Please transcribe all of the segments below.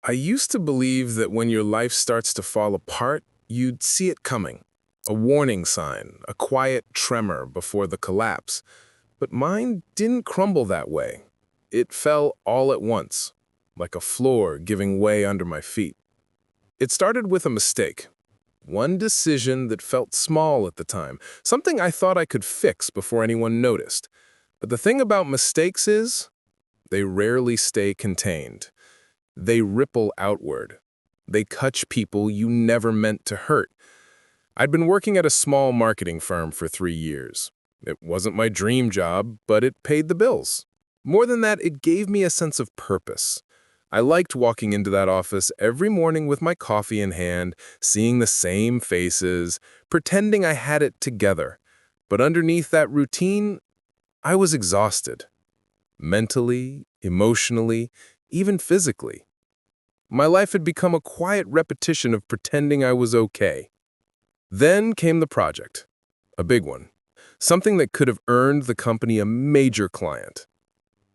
I used to believe that when your life starts to fall apart, you'd see it coming. A warning sign, a quiet tremor before the collapse. But mine didn't crumble that way. It fell all at once, like a floor giving way under my feet. It started with a mistake. One decision that felt small at the time, something I thought I could fix before anyone noticed. But the thing about mistakes is, they rarely stay contained. They ripple outward. They catch people you never meant to hurt. I'd been working at a small marketing firm for 3 years. It wasn't my dream job, but it paid the bills. More than that, it gave me a sense of purpose. I liked walking into that office every morning with my coffee in hand, seeing the same faces, pretending I had it together. But underneath that routine, I was exhausted. Mentally, emotionally, even physically. My life had become a quiet repetition of pretending I was okay. Then came the project, a big one, something that could have earned the company a major client.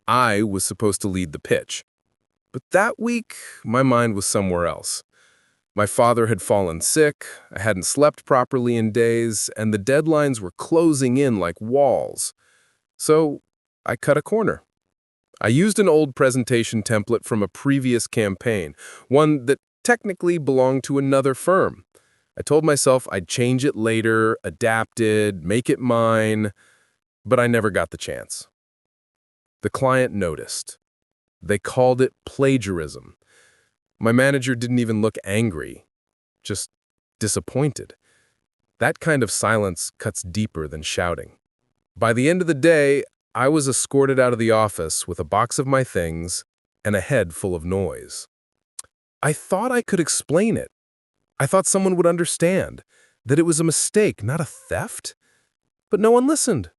I was supposed to lead the pitch. But that week, my mind was somewhere else. My father had fallen sick, I hadn't slept properly in days, and the deadlines were closing in like walls. So I cut a corner. I used an old presentation template from a previous campaign, one that technically belonged to another firm. I told myself I'd change it later, adapt it, make it mine, but I never got the chance. The client noticed. They called it plagiarism. My manager didn't even look angry, just disappointed. That kind of silence cuts deeper than shouting. By the end of the day, I was escorted out of the office with a box of my things and a head full of noise. I thought I could explain it. I thought someone would understand, that it was a mistake, not a theft. But no one listened.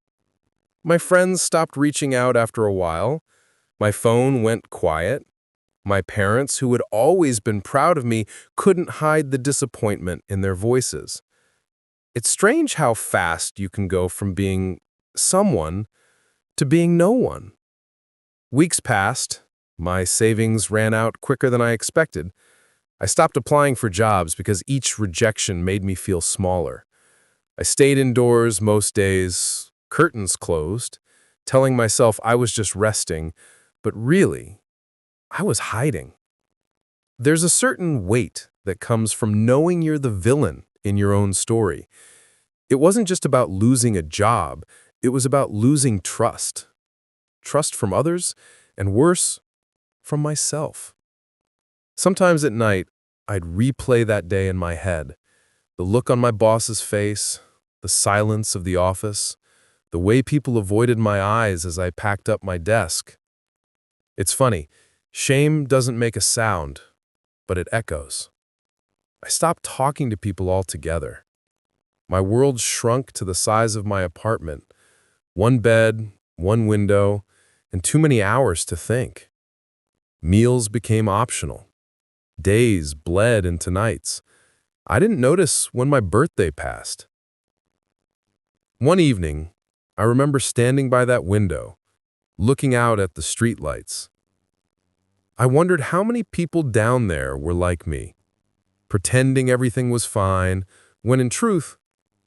My friends stopped reaching out after a while. My phone went quiet. My parents, who had always been proud of me, couldn't hide the disappointment in their voices. It's strange how fast you can go from being someone to being no one. Weeks passed. My savings ran out quicker than I expected. I stopped applying for jobs because each rejection made me feel smaller. I stayed indoors most days, curtains closed, telling myself I was just resting, but really, I was hiding. There's a certain weight that comes from knowing you're the villain in your own story. It wasn't just about losing a job, it was about losing trust. Trust from others, and worse, from myself. Sometimes at night, I'd replay that day in my head. The look on my boss's face, the silence of the office, the way people avoided my eyes as I packed up my desk. It's funny, shame doesn't make a sound, but it echoes. I stopped talking to people altogether. My world shrunk to the size of my apartment. One bed, one window, and too many hours to think. Meals became optional. Days bled into nights. I didn't notice when my birthday passed. One evening, I remember standing by that window, looking out at the streetlights. I wondered how many people down there were like me, pretending everything was fine, when in truth,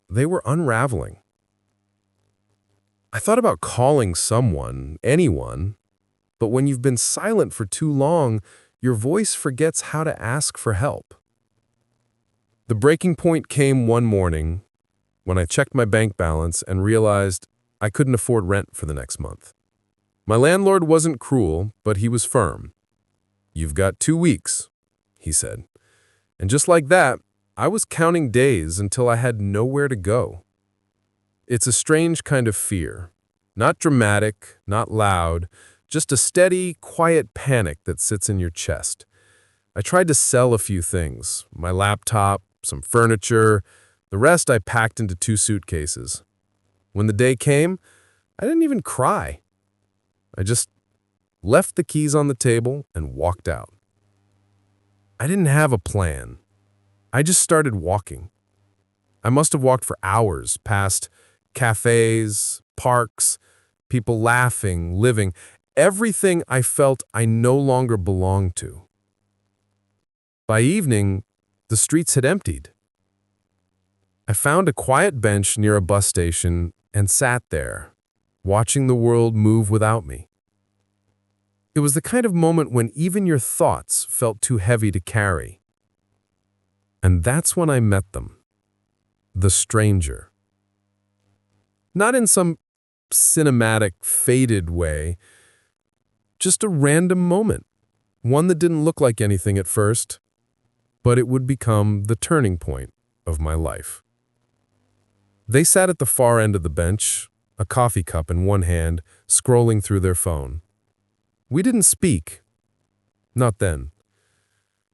they were unraveling. I thought about calling someone, anyone, but when you've been silent for too long, your voice forgets how to ask for help. The breaking point came one morning when I checked my bank balance and realized I couldn't afford rent for the next month. My landlord wasn't cruel, but he was firm. "You've got 2 weeks," he said. And just like that, I was counting days until I had nowhere to go. It's a strange kind of fear. Not dramatic, not loud, just a steady, quiet panic that sits in your chest. I tried to sell a few things, my laptop, some furniture. The rest I packed into 2 suitcases. When the day came, I didn't even cry. I just left the keys on the table and walked out. I didn't have a plan. I just started walking. I must have walked for hours, past cafes, parks, people laughing, living, everything I felt I no longer belonged to. By evening, the streets had emptied. I found a quiet bench near a bus station and sat there, watching the world move without me. It was the kind of moment when even your thoughts felt too heavy to carry. And that's when I met them. The stranger. Not in some cinematic, faded way, just a random moment. One that didn't look like anything at first, but it would become the turning point of my life. They sat at the far end of the bench, a coffee cup in one hand, scrolling through their phone. We didn't speak. Not then.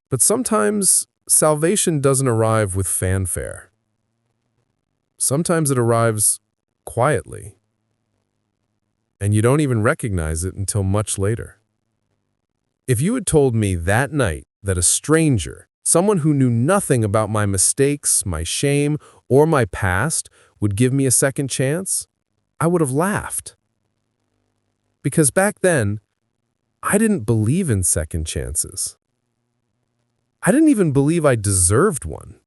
But sometimes salvation doesn't arrive with fanfare. Sometimes it arrives quietly. And you don't even recognize it until much later. If you had told me that night that a stranger, someone who knew nothing about my mistakes, my shame, or my past, would give me a second chance, I would have laughed. Because back then, I didn't believe in second chances. I didn't even believe I deserved one.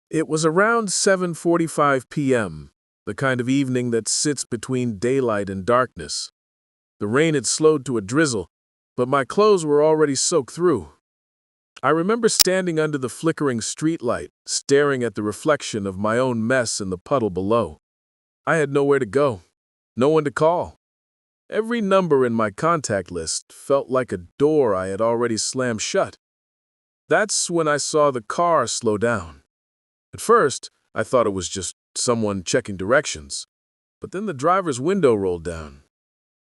It was around 7:45 p.m., the kind of evening that sits between daylight and darkness. The rain had slowed to a drizzle, but my clothes were already soaked through. I remember standing under the flickering streetlight, staring at the reflection of my own mess in the puddle below. I had nowhere to go, no one to call. Every number in my contact list felt like a door I had already slammed shut. That's when I saw the car slow down. At first, I thought it was just someone checking directions, but then the driver's window rolled down.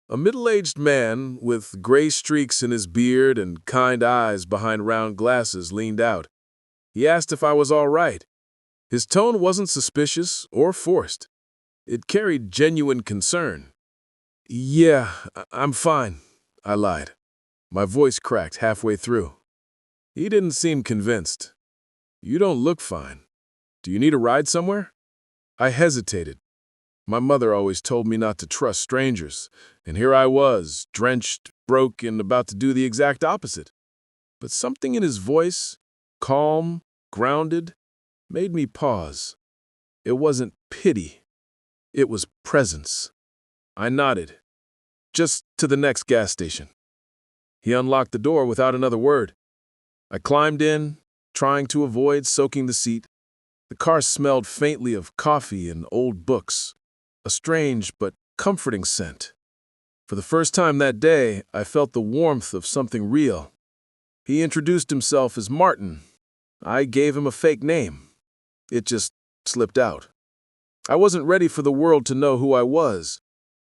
A middle-aged man with gray streaks in his beard and kind eyes behind round glasses leaned out. He asked if I was all right. His tone wasn't suspicious or forced. It carried genuine concern. "Yeah, I'm fine," I lied. My voice cracked halfway through. He didn't seem convinced. "You don't look fine. Do you need a ride somewhere?" I hesitated. My mother always told me not to trust strangers, and here I was, drenched, broke, and about to do the exact opposite. But something in his voice, calm, grounded, made me pause. It wasn't pity. It was presence. I nodded. "Just to the next gas station." He unlocked the door without another word. I climbed in, trying to avoid soaking the seat. The car smelled faintly of coffee and old books, a strange but comforting scent. For the first time that day, I felt the warmth of something real. He introduced himself as Martin. I gave him a fake name. It just slipped out. I wasn't ready for the world to know who I was,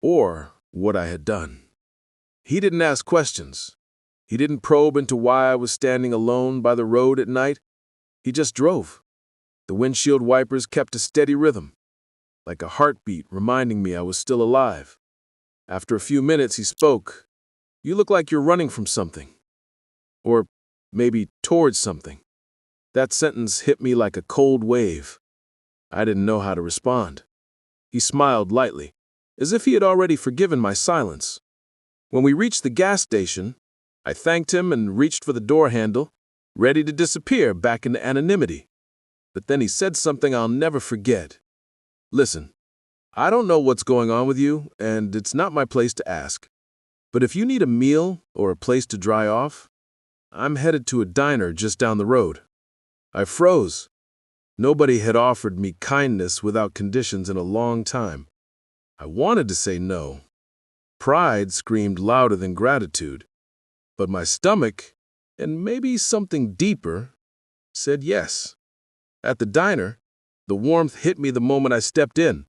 or what I had done. He didn't ask questions. He didn't probe into why I was standing alone by the road at night. He just drove. The windshield wipers kept a steady rhythm, like a heartbeat reminding me I was still alive. After a few minutes, he spoke. "You look like you're running from something. Or maybe towards something." That sentence hit me like a cold wave. I didn't know how to respond. He smiled lightly, as if he had already forgiven my silence. When we reached the gas station, I thanked him and reached for the door handle, ready to disappear back into anonymity. But then he said something I'll never forget. "Listen, I don't know what's going on with you, and it's not my place to ask. But if you need a meal or a place to dry off, I'm headed to a diner just down the road." I froze. Nobody had offered me kindness without conditions in a long time. I wanted to say no. Pride screamed louder than gratitude. But my stomach, and maybe something deeper, said yes. At the diner, the warmth hit me the moment I stepped in.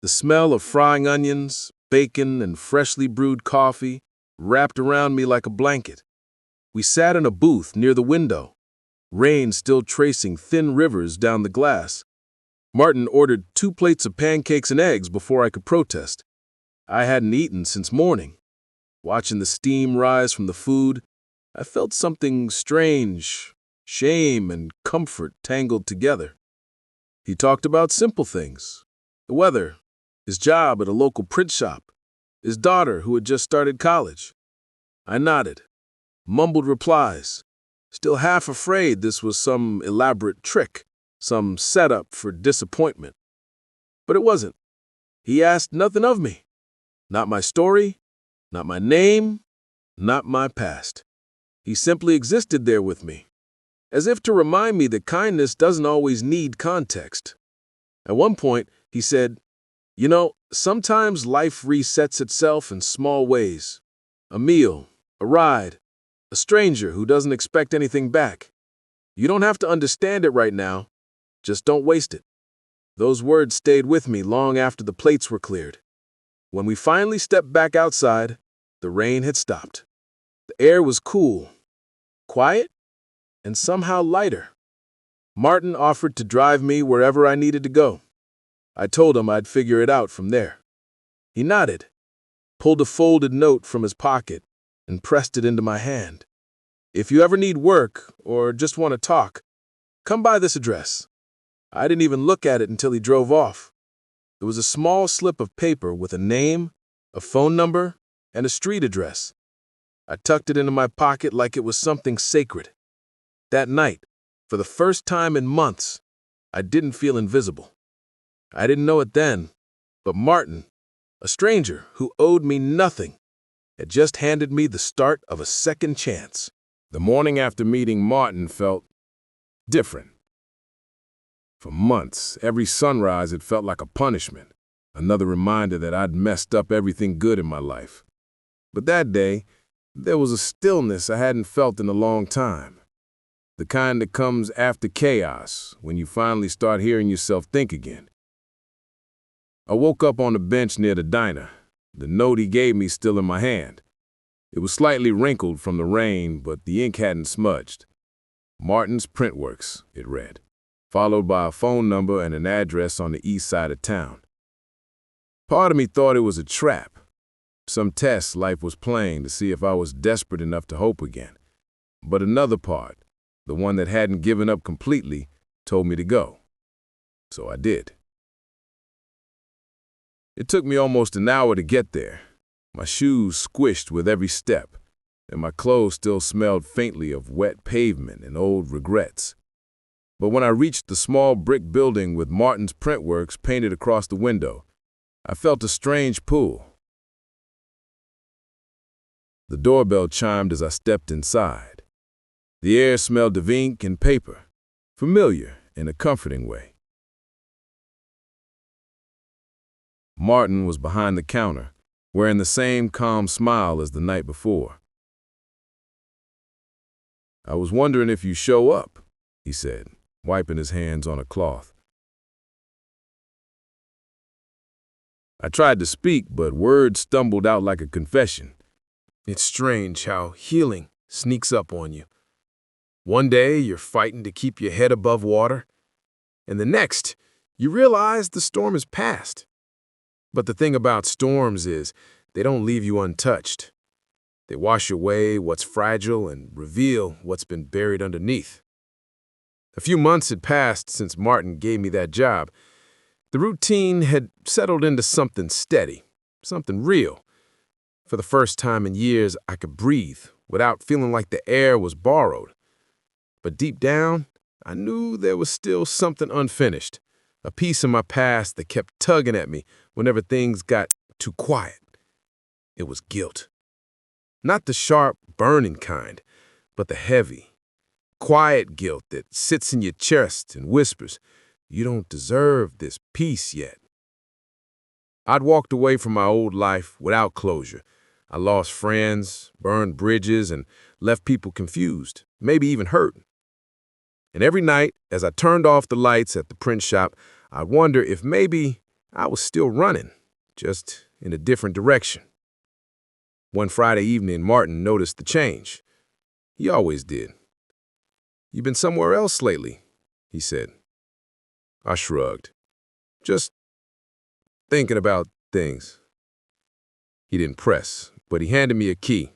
The smell of frying onions, bacon, and freshly brewed coffee wrapped around me like a blanket. We sat in a booth near the window, rain still tracing thin rivers down the glass. Martin ordered 2 plates of pancakes and eggs before I could protest. I hadn't eaten since morning. Watching the steam rise from the food, I felt something strange, shame and comfort tangled together. He talked about simple things: the weather, his job at a local print shop, his daughter who had just started college. I nodded, mumbled replies, still half afraid this was some elaborate trick, some setup for disappointment. But it wasn't. He asked nothing of me. Not my story, not my name, not my past. He simply existed there with me, as if to remind me that kindness doesn't always need context. At one point, he said, "You know, sometimes life resets itself in small ways. A meal, a ride, a stranger who doesn't expect anything back. You don't have to understand it right now, just don't waste it." Those words stayed with me long after the plates were cleared. When we finally stepped back outside, the rain had stopped. The air was cool, quiet, and somehow lighter. Martin offered to drive me wherever I needed to go. I told him I'd figure it out from there. He nodded, pulled a folded note from his pocket, and pressed it into my hand. "If you ever need work or just want to talk, come by this address." I didn't even look at it until he drove off. It was a small slip of paper with a name, a phone number, and a street address. I tucked it into my pocket like it was something sacred. That night, for the first time in months, I didn't feel invisible. I didn't know it then, but Martin, a stranger who owed me nothing, had just handed me the start of a second chance. The morning after meeting Martin felt different. For months, every sunrise had felt like a punishment, another reminder that I'd messed up everything good in my life. But that day, there was a stillness I hadn't felt in a long time. The kind that comes after chaos, when you finally start hearing yourself think again. I woke up on the bench near the diner, the note he gave me still in my hand. It was slightly wrinkled from the rain, but the ink hadn't smudged. Martin's Printworks, it read, followed by a phone number and an address on the east side of town. Part of me thought it was a trap, some test life was playing to see if I was desperate enough to hope again. But another part, the one that hadn't given up completely, told me to go. So I did. It took me almost an hour to get there. My shoes squished with every step, and my clothes still smelled faintly of wet pavement and old regrets. But when I reached the small brick building with Martin's Printworks painted across the window, I felt a strange pull. The doorbell chimed as I stepped inside. The air smelled of ink and paper, familiar in a comforting way. Martin was behind the counter, wearing the same calm smile as the night before. "I was wondering if you show up," he said, wiping his hands on a cloth. I tried to speak, but words stumbled out like a confession. It's strange how healing sneaks up on you. One day, you're fighting to keep your head above water, and the next, you realize the storm is past. But the thing about storms is they don't leave you untouched. They wash away what's fragile and reveal what's been buried underneath. A few months had passed since Martin gave me that job. The routine had settled into something steady, something real. For the first time in years, I could breathe without feeling like the air was borrowed. But deep down, I knew there was still something unfinished, a piece of my past that kept tugging at me whenever things got too quiet. It was guilt. Not the sharp, burning kind, but the heavy, quiet guilt that sits in your chest and whispers, "You don't deserve this peace yet." I'd walked away from my old life without closure. I lost friends, burned bridges, and left people confused, maybe even hurt. And every night, as I turned off the lights at the print shop, I'd wonder if maybe I was still running, just in a different direction. One Friday evening, Martin noticed the change. He always did. "You've been somewhere else lately," he said. I shrugged. "Just thinking about things." He didn't press, but he handed me a key.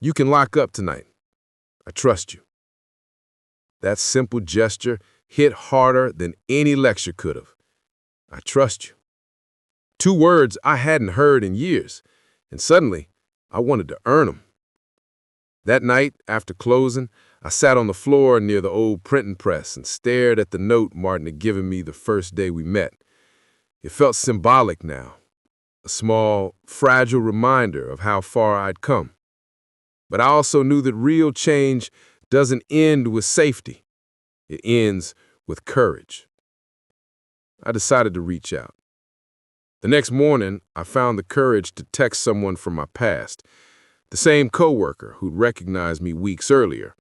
"You can lock up tonight. I trust you." That simple gesture hit harder than any lecture could have. I trust you. 2 words I hadn't heard in years, and suddenly I wanted to earn them. That night, after closing, I sat on the floor near the old printing press and stared at the note Martin had given me the first day we met. It felt symbolic now, a small, fragile reminder of how far I'd come. But I also knew that real change doesn't end with safety. It ends with courage. I decided to reach out. The next morning, I found the courage to text someone from my past, the same coworker who'd recognized me weeks earlier.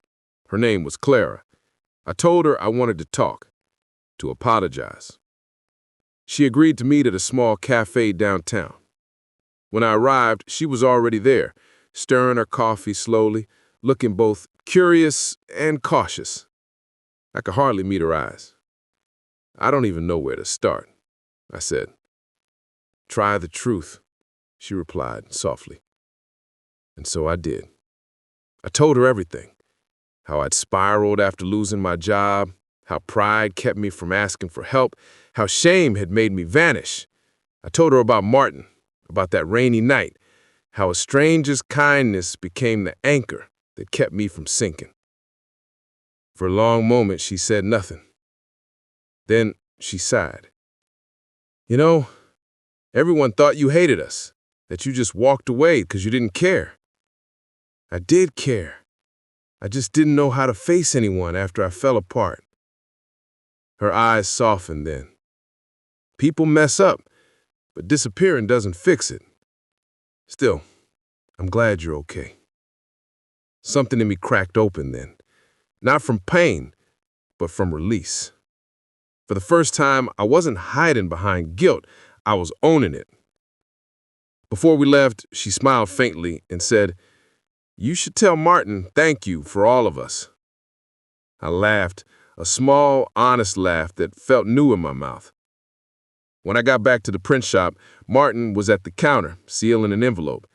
Her name was Clara. I told her I wanted to talk, to apologize. She agreed to meet at a small cafe downtown. When I arrived, she was already there, stirring her coffee slowly, looking both curious and cautious. I could hardly meet her eyes. "I don't even know where to start," I said. "Try the truth," she replied softly. And so I did. I told her everything. How I'd spiraled after losing my job, how pride kept me from asking for help, how shame had made me vanish. I told her about Martin, about that rainy night, how a stranger's kindness became the anchor that kept me from sinking. For a long moment, she said nothing. Then she sighed. "You know, everyone thought you hated us, that you just walked away because you didn't care. I did care. I just didn't know how to face anyone after I fell apart." Her eyes softened then. "People mess up, but disappearing doesn't fix it. Still, I'm glad you're okay." Something in me cracked open then, not from pain, but from release. For the first time, I wasn't hiding behind guilt, I was owning it. Before we left, she smiled faintly and said, "You should tell Martin thank you for all of us." I laughed, a small, honest laugh that felt new in my mouth. When I got back to the print shop, Martin was at the counter, sealing an envelope.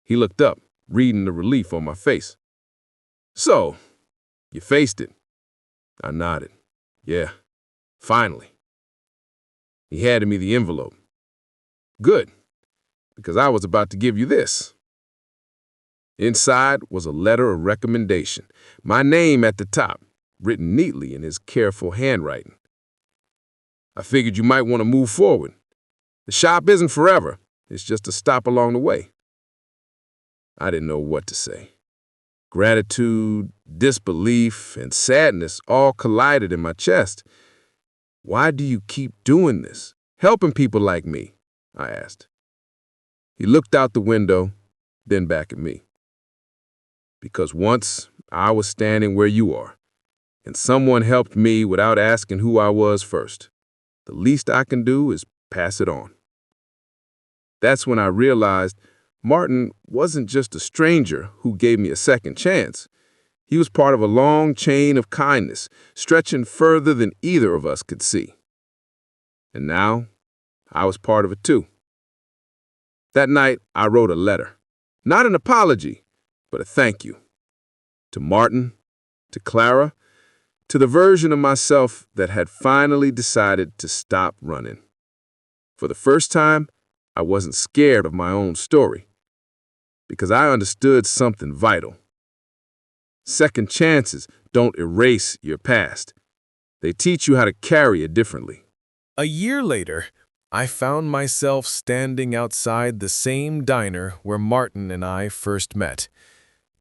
He looked up, reading the relief on my face. "So, you faced it." I nodded. "Yeah, finally." He handed me the envelope. "Good, because I was about to give you this." Inside was a letter of recommendation, my name at the top, written neatly in his careful handwriting. "I figured you might want to move forward. The shop isn't forever. It's just a stop along the way." I didn't know what to say. Gratitude, disbelief, and sadness all collided in my chest. "Why do you keep doing this, helping people like me?" I asked. He looked out the window, then back at me. "Because once I was standing where you are, and someone helped me without asking who I was first. The least I can do is pass it on." That's when I realized Martin wasn't just a stranger who gave me a second chance. He was part of a long chain of kindness, stretching further than either of us could see. And now, I was part of it too. That night, I wrote a letter. Not an apology, but a thank you. To Martin, to Clara, to the version of myself that had finally decided to stop running. For the first time, I wasn't scared of my own story, because I understood something vital. Second chances don't erase your past. They teach you how to carry it differently. A year later, I found myself standing outside the same diner where Martin and I first met.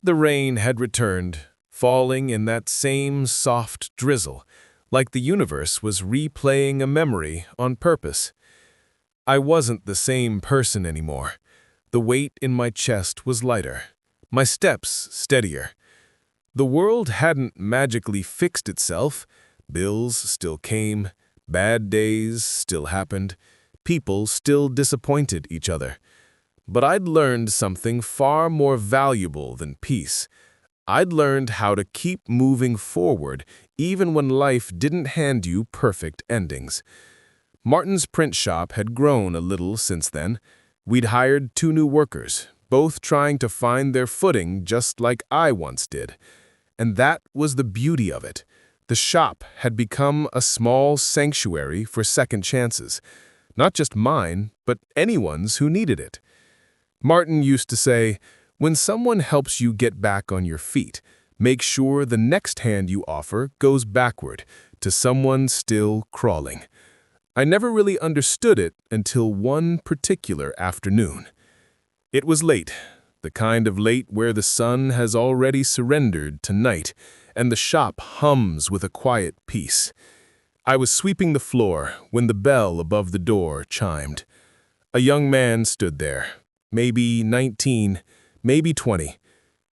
The rain had returned, falling in that same soft drizzle, like the universe was replaying a memory on purpose. I wasn't the same person anymore. The weight in my chest was lighter, my steps steadier. The world hadn't magically fixed itself. Bills still came, bad days still happened, people still disappointed each other. But I'd learned something far more valuable than peace. I'd learned how to keep moving forward even when life didn't hand you perfect endings. Martin's print shop had grown a little since then. We'd hired 2 new workers, both trying to find their footing just like I once did. And that was the beauty of it. The shop had become a small sanctuary for second chances. Not just mine, but anyone's who needed it. Martin used to say, When someone helps you get back on your feet, make sure the next hand you offer goes backward to someone still crawling. I never really understood it until one particular afternoon. It was late, the kind of late where the sun has already surrendered to night and the shop hums with a quiet peace. I was sweeping the floor when the bell above the door chimed. A young man stood there, maybe 19, maybe 20.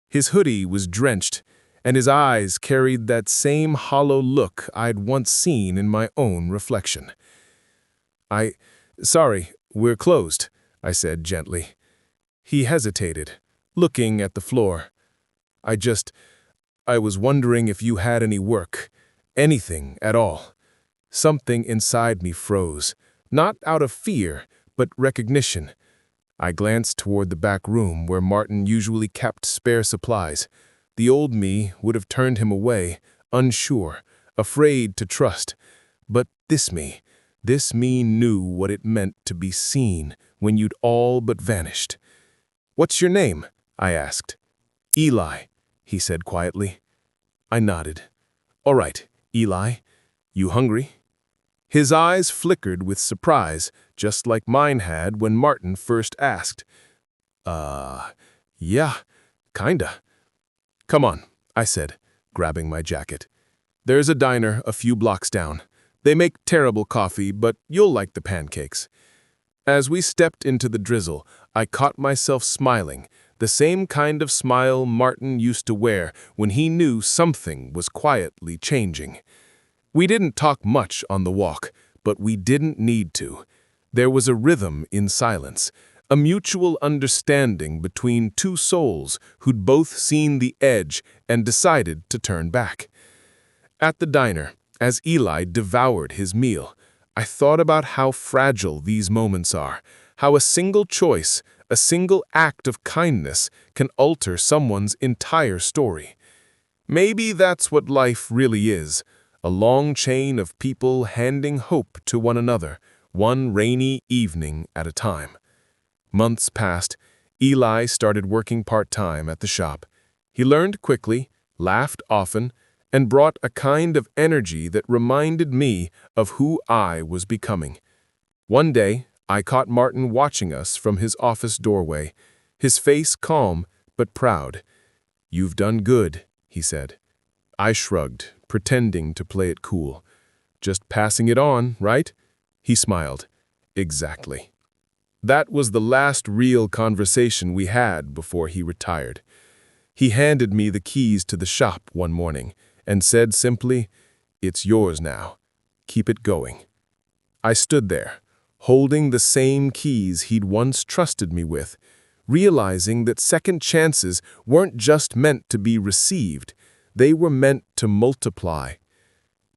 His hoodie was drenched, and his eyes carried that same hollow look I'd once seen in my own reflection. Sorry, we're closed," I said gently. He hesitated, looking at the floor. I was wondering if you had any work, anything at all." Something inside me froze, not out of fear, but recognition. I glanced toward the back room where Martin usually kept spare supplies. The old me would have turned him away, unsure, afraid to trust. But this me knew what it meant to be seen when you'd all but vanished. "What's your name?" I asked. "Eli," he said quietly. I nodded. "All right, Eli. You hungry?" His eyes flickered with surprise, just like mine had when Martin first asked. Yeah, kinda." "Come on," I said, grabbing my jacket. "There's a diner a few blocks down. They make terrible coffee, but you'll like the pancakes." As we stepped into the drizzle, I caught myself smiling, the same kind of smile Martin used to wear when he knew something was quietly changing. We didn't talk much on the walk, but we didn't need to. There was a rhythm in silence, a mutual understanding between two souls who'd both seen the edge and decided to turn back. At the diner, as Eli devoured his meal, I thought about how fragile these moments are, how a single choice, a single act of kindness can alter someone's entire story. Maybe that's what life really is, a long chain of people handing hope to one another, one rainy evening at a time. Months passed. Eli started working part-time at the shop. He learned quickly, laughed often, and brought a kind of energy that reminded me of who I was becoming. One day, I caught Martin watching us from his office doorway, his face calm but proud. "You've done good," he said. I shrugged, pretending to play it cool. "Just passing it on, right?" He smiled. "Exactly." That was the last real conversation we had before he retired. He handed me the keys to the shop one morning and said simply, "It's yours now. Keep it going." I stood there, holding the same keys he'd once trusted me with, realizing that second chances weren't just meant to be received, they were meant to multiply.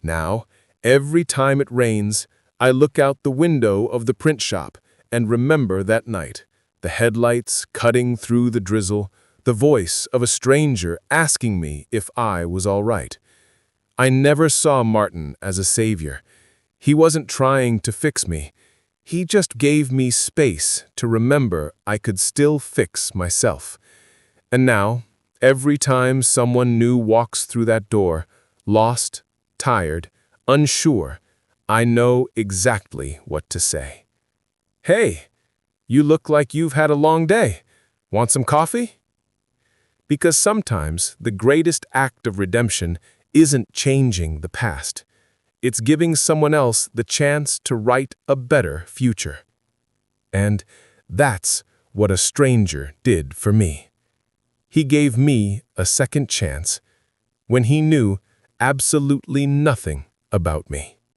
Now, every time it rains, I look out the window of the print shop and remember that night, the headlights cutting through the drizzle, the voice of a stranger asking me if I was all right. I never saw Martin as a savior. He wasn't trying to fix me. He just gave me space to remember I could still fix myself. And now, every time someone new walks through that door, lost, tired, unsure, I know exactly what to say. "Hey, you look like you've had a long day. Want some coffee?" Because sometimes the greatest act of redemption isn't changing the past. It's giving someone else the chance to write a better future. And that's what a stranger did for me. He gave me a second chance when he knew absolutely nothing about me.